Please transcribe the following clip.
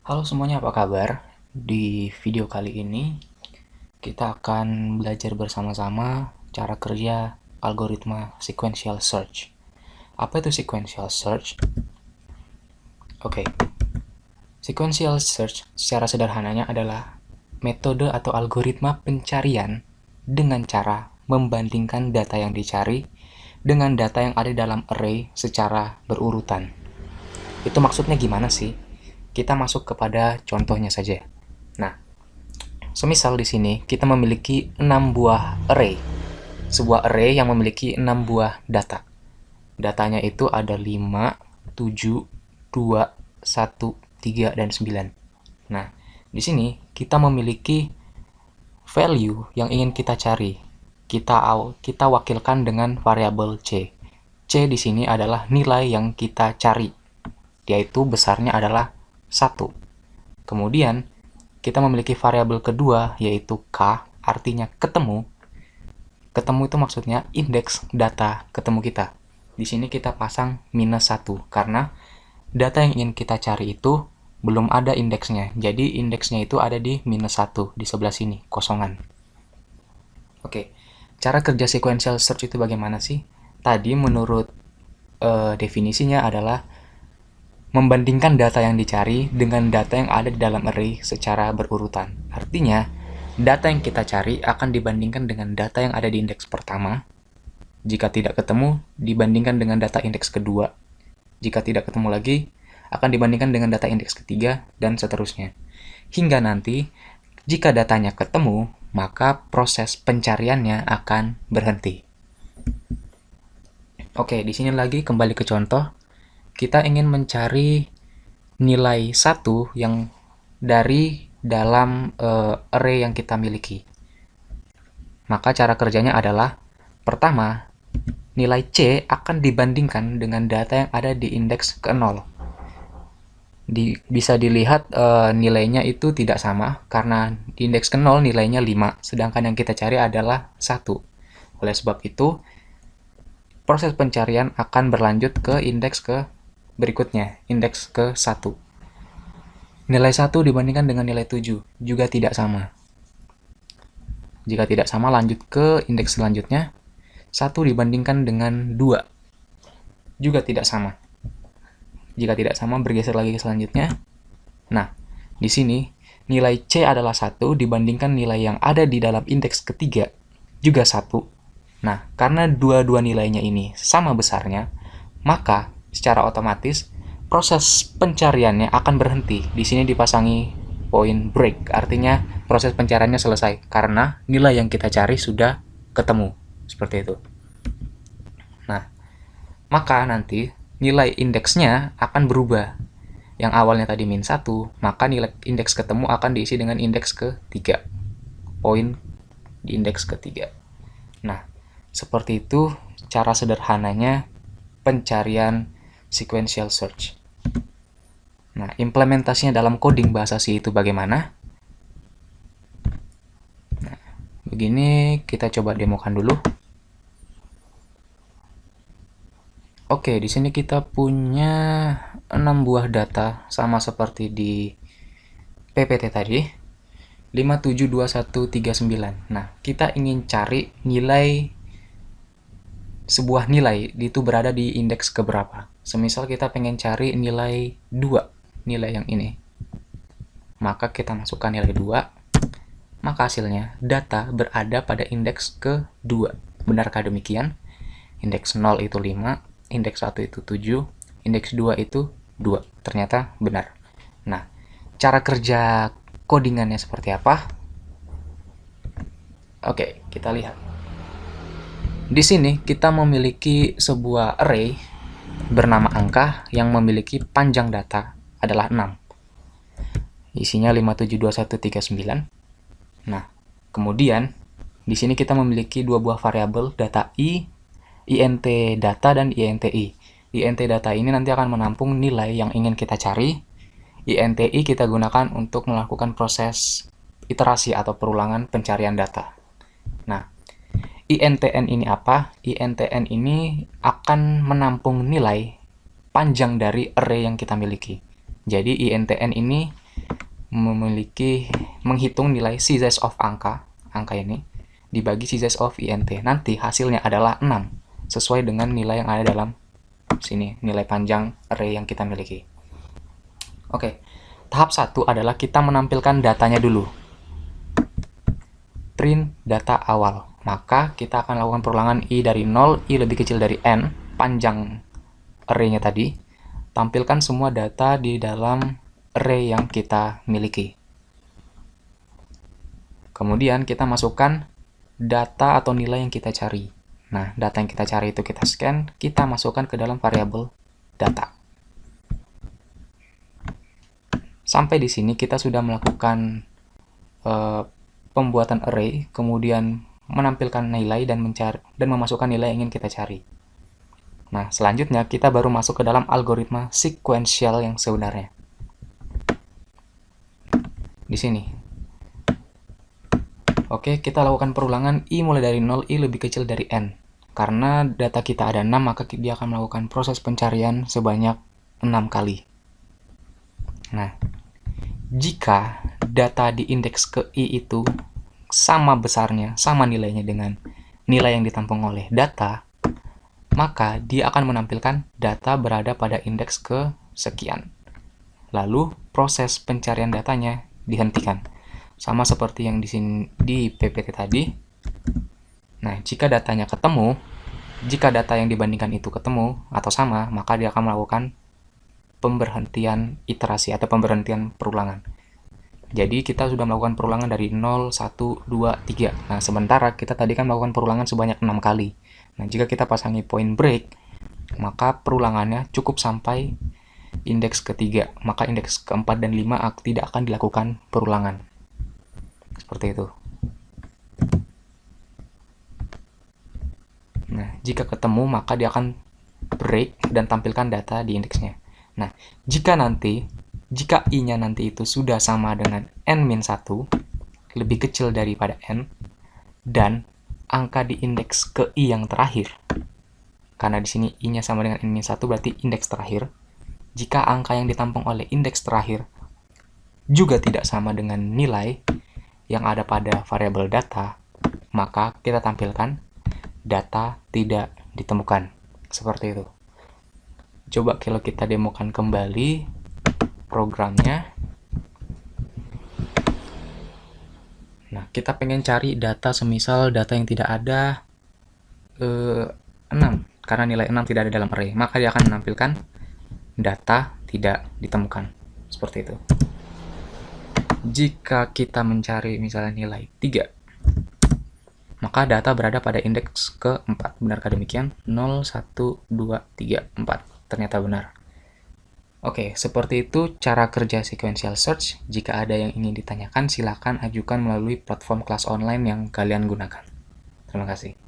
Halo semuanya, apa kabar? Di video kali ini kita akan belajar bersama-sama cara kerja algoritma sequential search. Apa itu sequential search? Oke, sequential search secara sederhananya adalah metode atau algoritma pencarian dengan cara membandingkan data yang dicari dengan data yang ada dalam array secara berurutan. Itu maksudnya gimana sih? Kita masuk kepada contohnya saja. Nah, semisal di sini kita memiliki 6 buah array. Sebuah array yang memiliki 6 buah data. Datanya itu ada 5, 7, 2, 1, 3, dan 9. Nah, di sini kita memiliki value yang ingin kita cari. Kita wakilkan dengan variabel C. C di sini adalah nilai yang kita cari, yaitu besarnya adalah 1. Kemudian, kita memiliki variabel kedua, yaitu K, artinya ketemu. Ketemu itu maksudnya indeks data ketemu kita. Di sini kita pasang -1, karena data yang ingin kita cari itu belum ada indeksnya. Jadi indeksnya itu ada di -1, di sebelah sini, kosongan. Oke, cara kerja sequential search itu bagaimana sih? Tadi menurut definisinya adalah membandingkan data yang dicari dengan data yang ada di dalam array secara berurutan. Artinya, data yang kita cari akan dibandingkan dengan data yang ada di indeks pertama. Jika tidak ketemu, dibandingkan dengan data indeks kedua. Jika tidak ketemu lagi, akan dibandingkan dengan data indeks ketiga, dan seterusnya. Hingga nanti, jika datanya ketemu, maka proses pencariannya akan berhenti. Oke, di sini lagi kembali ke contoh. Kita ingin mencari nilai 1 yang dari dalam array yang kita miliki. Maka cara kerjanya adalah, pertama, nilai C akan dibandingkan dengan data yang ada di indeks ke-0. Bisa dilihat nilainya itu tidak sama, karena di indeks ke-0 nilainya 5, sedangkan yang kita cari adalah 1. Oleh sebab itu, proses pencarian akan berlanjut ke indeks ke berikutnya, indeks ke-1. Nilai 1 dibandingkan dengan nilai 7 juga tidak sama. Jika tidak sama, lanjut ke indeks selanjutnya. 1 dibandingkan dengan 2 juga tidak sama. Jika tidak sama, bergeser lagi ke selanjutnya. Nah, di sini nilai C adalah 1 dibandingkan nilai yang ada di dalam indeks ketiga juga 1. Nah, karena dua-dua nilainya ini sama besarnya, maka secara otomatis proses pencariannya akan berhenti. Di sini dipasangi poin break, artinya proses pencariannya selesai karena nilai yang kita cari sudah ketemu. Seperti itu. Nah, maka nanti nilai indeksnya akan berubah. Yang awalnya tadi -1, maka nilai indeks ketemu akan diisi dengan indeks ke-3. Poin di indeks ke-3. Nah, seperti itu cara sederhananya pencarian sequential search. Nah, implementasinya dalam coding bahasa C itu bagaimana? Nah, begini kita coba demokan dulu. Oke, di sini kita punya 6 buah data sama seperti di PPT tadi. 572139. Nah, kita ingin cari nilai sebuah nilai itu berada di indeks keberapa. Semisal kita pengen cari nilai 2, nilai yang ini. Maka kita masukkan nilai 2, maka hasilnya data berada pada indeks ke-2. Benarkah demikian? Indeks 0 itu 5, indeks 1 itu 7, indeks 2 itu 2. Ternyata benar. Nah, cara kerja codingannya seperti apa? Oke, kita lihat. Di sini kita memiliki sebuah array bernama angka yang memiliki panjang data adalah 6. Isinya 572139. Nah, kemudian di sini kita memiliki dua buah variabel data int data dan inti. Int data ini nanti akan menampung nilai yang ingin kita cari. Inti kita gunakan untuk melakukan proses iterasi atau perulangan pencarian data. Nah, intn ini apa? Intn ini akan menampung nilai panjang dari array yang kita miliki. Jadi intn ini menghitung nilai size of angka ini dibagi size of int. Nanti hasilnya adalah 6 sesuai dengan nilai yang ada dalam sini, nilai panjang array yang kita miliki. Oke, tahap 1 adalah kita menampilkan datanya dulu. Print data awal. Maka kita akan lakukan perulangan i dari 0, i lebih kecil dari n, panjang array-nya tadi. Tampilkan semua data di dalam array yang kita miliki. Kemudian kita masukkan data atau nilai yang kita cari. Nah, data yang kita cari itu kita scan, kita masukkan ke dalam variabel data. Sampai di sini kita sudah melakukan pembuatan array, kemudian menampilkan nilai dan memasukkan nilai yang ingin kita cari. Nah, selanjutnya kita baru masuk ke dalam algoritma sequential yang sebenarnya. Di sini. Oke, kita lakukan perulangan i mulai dari 0, i lebih kecil dari n. Karena data kita ada 6, maka dia akan melakukan proses pencarian sebanyak 6 kali. Nah, jika data di indeks ke i itu sama besarnya, sama nilainya dengan nilai yang ditampung oleh data, maka dia akan menampilkan data berada pada indeks ke sekian. Lalu, proses pencarian datanya dihentikan. Sama seperti yang di sini di PPT tadi. Nah, jika datanya ketemu, jika data yang dibandingkan itu ketemu atau sama, maka dia akan melakukan pemberhentian iterasi atau pemberhentian perulangan. Jadi kita sudah melakukan perulangan dari 0, 1, 2, 3. Nah, sementara kita tadi kan melakukan perulangan sebanyak 6 kali. Nah, jika kita pasangi point break, maka perulangannya cukup sampai indeks ketiga. Maka indeks keempat dan 5 tidak akan dilakukan perulangan. Seperti itu. Nah, jika ketemu, maka dia akan break dan tampilkan data di indeksnya. Nah, jika i-nya nanti itu sudah sama dengan n-1, lebih kecil daripada n, dan angka di indeks ke i yang terakhir, karena di sini i-nya sama dengan n-1 berarti indeks terakhir, jika angka yang ditampung oleh indeks terakhir juga tidak sama dengan nilai yang ada pada variabel data, maka kita tampilkan data tidak ditemukan. Seperti itu. Coba kalau kita demokan kembali programnya. Nah, kita pengen cari data semisal data yang tidak ada 6, karena nilai 6 tidak ada dalam array, maka dia akan menampilkan data tidak ditemukan. Seperti itu. Jika kita mencari misalnya nilai 3, maka data berada pada indeks ke-4. Benarkah demikian? 0, 1, 2, 3, 4. Ternyata benar. Oke, seperti itu cara kerja sequential search. Jika ada yang ingin ditanyakan, silakan ajukan melalui platform kelas online yang kalian gunakan. Terima kasih.